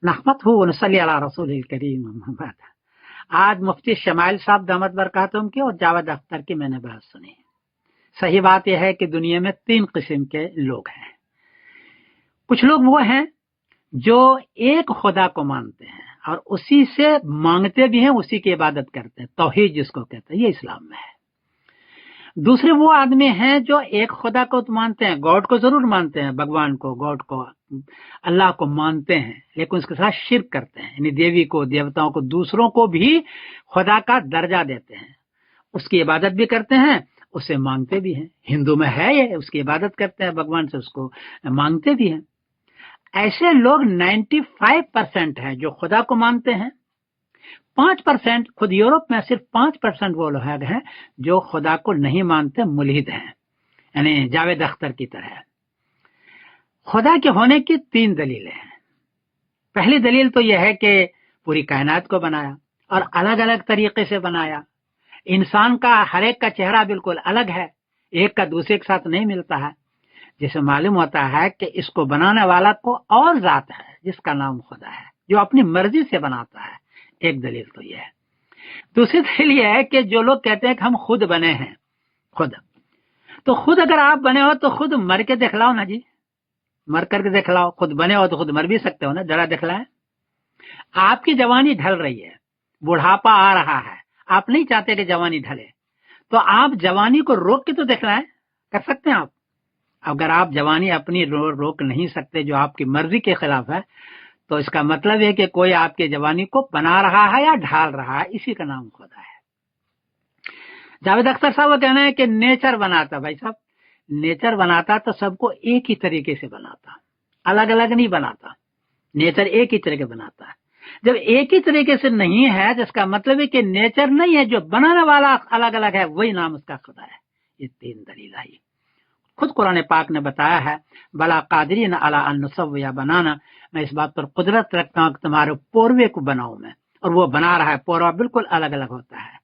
نحمدہ ونصلی علی رسول الکریم اما بعد۔ آج مفتی شمائل صاحب دامت برکاتہم کی اور جاوید اختر کی میں نے بات سنی۔ صحیح بات یہ ہے کہ دنیا میں 3 قسم کے لوگ ہیں۔ کچھ لوگ وہ ہیں جو ایک خدا کو مانتے ہیں اور اسی سے مانگتے بھی ہیں، اسی کی عبادت کرتے ہیں، توحید جس کو کہتے ہیں، یہ اسلام میں ہے۔ دوسرے وہ آدمی ہیں جو ایک خدا کو مانتے ہیں، گاڈ کو ضرور مانتے ہیں، بھگوان کو، گاڈ کو، اللہ کو مانتے ہیں، لیکن اس کے ساتھ شرک کرتے ہیں، یعنی دیوی کو، دیوتاؤں کو، دوسروں کو بھی خدا کا درجہ دیتے ہیں، اس کی عبادت بھی کرتے ہیں، اس سے مانگتے بھی ہیں۔ ہندو میں ہے یہ، اس کی عبادت کرتے ہیں بھگوان سے، اس کو مانگتے بھی ہیں۔ ایسے لوگ 95% ہیں جو خدا کو مانتے ہیں۔ 5% خود یورپ میں صرف 5% وہ لوگ ہیں جو خدا کو نہیں مانتے، ملحد ہیں، یعنی جاوید اختر کی طرح۔ خدا کے ہونے کی 3 دلیلیں ہیں۔ پہلی دلیل تو یہ ہے کہ پوری کائنات کو بنایا اور الگ الگ طریقے سے بنایا۔ انسان کا ہر ایک کا چہرہ بالکل الگ ہے، ایک کا دوسرے کے ساتھ نہیں ملتا ہے، جسے معلوم ہوتا ہے کہ اس کو بنانے والا کو اور ذات ہے جس کا نام خدا ہے، جو اپنی مرضی سے بناتا ہے۔ ایک دلیل تو یہ ہے۔ دوسری دلیل یہ ہے کہ جو لوگ کہتے ہیں کہ ہم خود بنے ہیں، تو خود اگر آپ بنے ہو تو خود مر کے دکھلاؤ نا جی، مر کر کے دکھلاؤ۔ خود بنے ہو تو خود مر بھی سکتے ہو نا، ذرا دکھلائیں۔ آپ کی جوانی ڈھل رہی ہے، بڑھاپا آ رہا ہے، آپ نہیں چاہتے کہ جوانی ڈھلے، تو آپ جوانی کو روک کے تو دکھلائیں، کر سکتے ہیں آپ۔ اگر آپ جوانی اپنی روک نہیں سکتے جو آپ کی مرضی کے خلاف ہے، تو اس کا مطلب ہے کہ کوئی آپ کی جوانی کو بنا رہا ہے یا ڈھال رہا ہے، اسی کا نام خدا ہے۔ جاوید اختر صاحب کا کہنا ہے کہ نیچر بناتا، بھائی صاحب نیچر بناتا تو سب کو ایک ہی طریقے سے بناتا، الگ الگ نہیں بناتا۔ نیچر ایک ہی طریقے بناتا ہے۔ جب ایک ہی طریقے سے نہیں ہے، جس کا مطلب ہے کہ نیچر نہیں ہے، جو بنانے والا الگ الگ ہے، وہی نام اس کا خدا ہے۔ یہ 3 دلیل آئی۔ خود قرآن پاک نے بتایا ہے، بلا قادرین علی ان نسوی بنانا، میں اس بات پر قدرت رکھتا ہوں کہ تمہارے پوروے کو بناؤں میں، اور وہ بنا رہا ہے۔ پوروا بالکل الگ الگ ہوتا ہے۔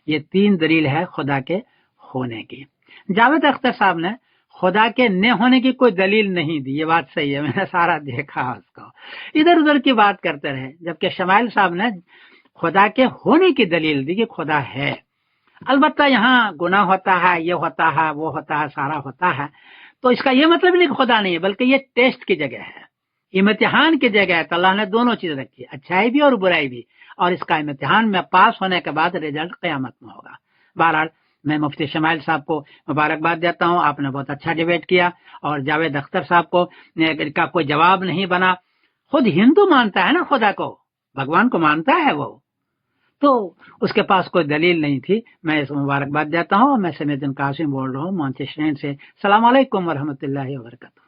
یہ 3 دلیل ہے خدا کے ہونے کی۔ جاوید اختر صاحب نے خدا کے نہ ہونے کی کوئی دلیل نہیں دی، یہ بات صحیح ہے، میں نے سارا دیکھا اس کو، ادھر ادھر کی بات کرتے رہے، جبکہ شمائل صاحب نے خدا کے ہونے کی دلیل دی کہ خدا ہے۔ البتہ یہاں گناہ ہوتا ہے، یہ ہوتا ہے، وہ ہوتا ہے، سارا ہوتا ہے، تو اس کا یہ مطلب نہیں کہ خدا نہیں ہے، بلکہ یہ ٹیسٹ کی جگہ ہے، امتحان کی جگہ ہے۔ تو اللہ نے دونوں چیز رکھی، اچھائی بھی اور برائی بھی، اور اس کا امتحان میں پاس ہونے کے بعد رزلٹ قیامت میں ہوگا۔ بہرحال میں مفتی شمائل صاحب کو مبارکباد دیتا ہوں، آپ نے بہت اچھا ڈیبیٹ کیا، اور جاوید اختر صاحب کو کا کوئی جواب نہیں بنا۔ خود ہندو مانتا ہے نا خدا کو، بھگوان کو مانتا ہے وہ، تو اس کے پاس کوئی دلیل نہیں تھی۔ میں اس کو مبارکباد دیتا ہوں، میں سمیت قاسم بول رہا ہوں مانچسٹر سے۔ السلام علیکم ورحمۃ اللہ وبرکاتہ۔